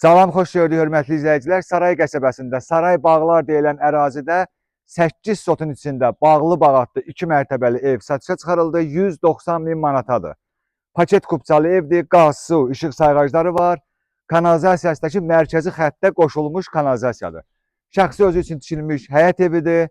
Salam, xoş gördük, hörmətli izləyicilər. Saray qəsəbəsində, Saray Bağlar deyilən ərazidə 8 sotun içində bağlı bağatlı 2 mərtəbəli ev satışa çıxarıldı. 190 min manatadır. Paket kupçalı evdir, qaz, su, işıq sayğacları var. Kanalizasiyasındakı mərkəzi xəttə qoşulmuş kanalizasiyadır. Şəxsi özü üçün tikilmiş həyət evidir.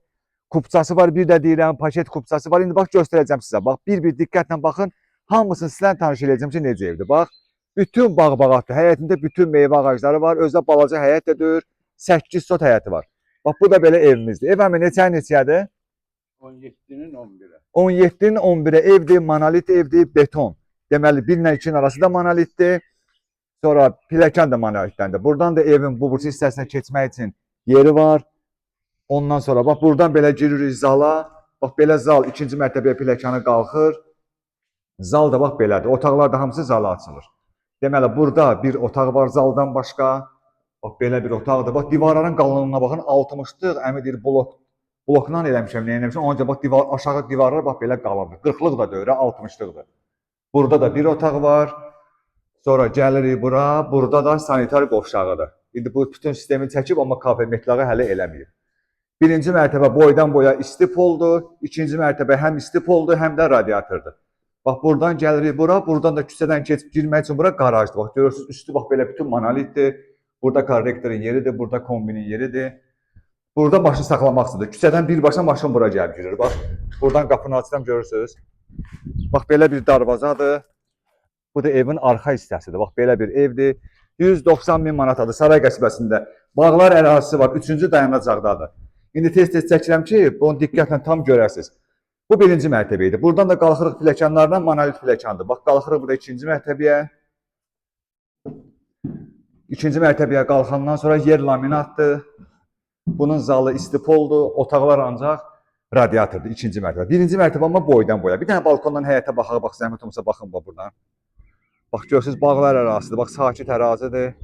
Kupçası var, bir də deyirəm, paket kupçası var. İndi bax, göstərəcəm sizə. Bax, bir-bir diqqətlə baxın. Hamısını sizlə tanış edəcəm ki, necə evdir. Bax. Bütün bağ-bağatdır. Həyətində bütün meyvə ağacları var. Özdə balaca həyət də deyir. 8 sot həyəti var. Bax, bu da belə evimizdir. Ev əmi neçədir? 17'nin 11'i. 17-nin 11-ə evdir, monolit evdir, beton. Deməli, 1 ilə 2-nin arası da monolitdir. Sonra pilləkən də monolitdəndir. Buradan da evin bu burcu hissəsinə keçmək üçün yeri var. Ondan sonra bax, buradan belə giririk zala. Bax, belə zal 2-ci mərtəbəyə pilləkəni qalxır. Zal da bax belədir. Otaqlar da hamısı zala açılır. Deməli, burada bir otaq var zaldan başqa. Bax, belə bir otaqdır. Bax, divarların qalınlığına baxın, 60'lıq, əmi deyir, blokla eləmişəm, nə eləmişəm. Onca bax, aşağı divarlar bax, belə qalındır. 40'lıq da deyir, 60'lıqdır. Burada da bir otaq var. Sonra gəlirik bura. Burada da sanitar qovşağıdır. İndi bu bütün sistemi çəkib, amma kafe metlağı hələ eləməyib. Birinci mərtəbə boydan boya isti poldur. İkinci mərtəbə həm isti poldur, həm də radiatordur. Bax, buradan gəlirik bura. Buradan da küçədən keçib girmək üçün bura qarajdır. Bax, görürsünüz, üstü bax, belə bütün monolitdir. Burada korrektorun yeridir, burada kombinin yeridir. Burada maşın saxlamaq istədir. Küçədən birbaşa maşın bura gəlib girir. Bax, buradan qapını açsam görürsünüz. Bax, belə bir darvazadır. Bu da evin arxa hissəsidir. Bax, belə bir evdir. 190 min manatadır. Saray qəsəbəsində bağlar ərazisi var. 3-cü dayanacaqdadır. İndi tez-tez çəkirəm ki, bunu diqqətlə tam görəsiniz. Bu birinci mərtəbə idi. Buradan da qalxırıq pilləkənlərdən monolit pilləkəndir. Bax, qalxırıq burada ikinci mərtəbəyə. İkinci mərtəbəyə qalxandan sonra yer laminatdır. Bunun zalı istipoldur. Otaqlar ancaq radiatordur. İkinci mərtəbə. Birinci mərtəbə amma boydan boya. Bir dənə balkondan həyətə baxaq. Bax, zəhmət olmasa baxın bax buradan. Bax, görürsünüz, bağlar ərazisidir. Bax, sakit ərazidir.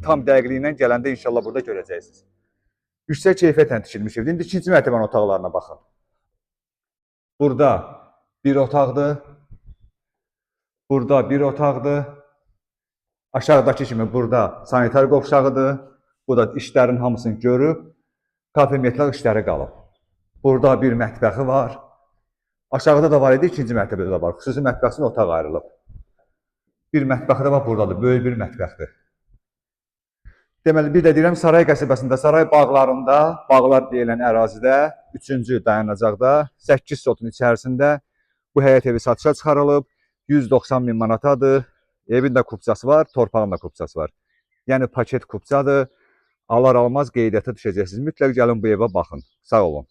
Tam dəqiqliyindən gələndə inşallah burada görəcəksiniz. Yüksək keyfiyyətlə tikilmiş evdir. İndi ikinci mərtəbənin otaqlarına baxın. Burada bir otaqdır. Burada bir otaqdır. Aşağıdakı kimi burada sanitar qovşağıdır. Bu da işlərin hamısını görüb. Kafe metlaq işləri qalıb. Burada bir mətbəxi var. Aşağıda da var idi, ikinci mərtəbədə də var. Xüsusi mətbəxinin otaq ayrılıb. Bir mətbəxi də var buradadır. Böyük bir mətbəxdir. Deməli, bir də deyirəm, Saray qəsəbəsində, Saray bağlarında, bağlar deyilən ərazidə, 3-cü dayanacaqda, 8 sotun içərisində bu həyət evi satışa çıxarılıb, 190 min manatadır. Evin də kupçası var, torpağın da kupçası var. Yəni, paket kupçadır. Alar almaz qeydiyyata düşəcəksiniz. Mütləq gəlin bu evə baxın. Sağ olun.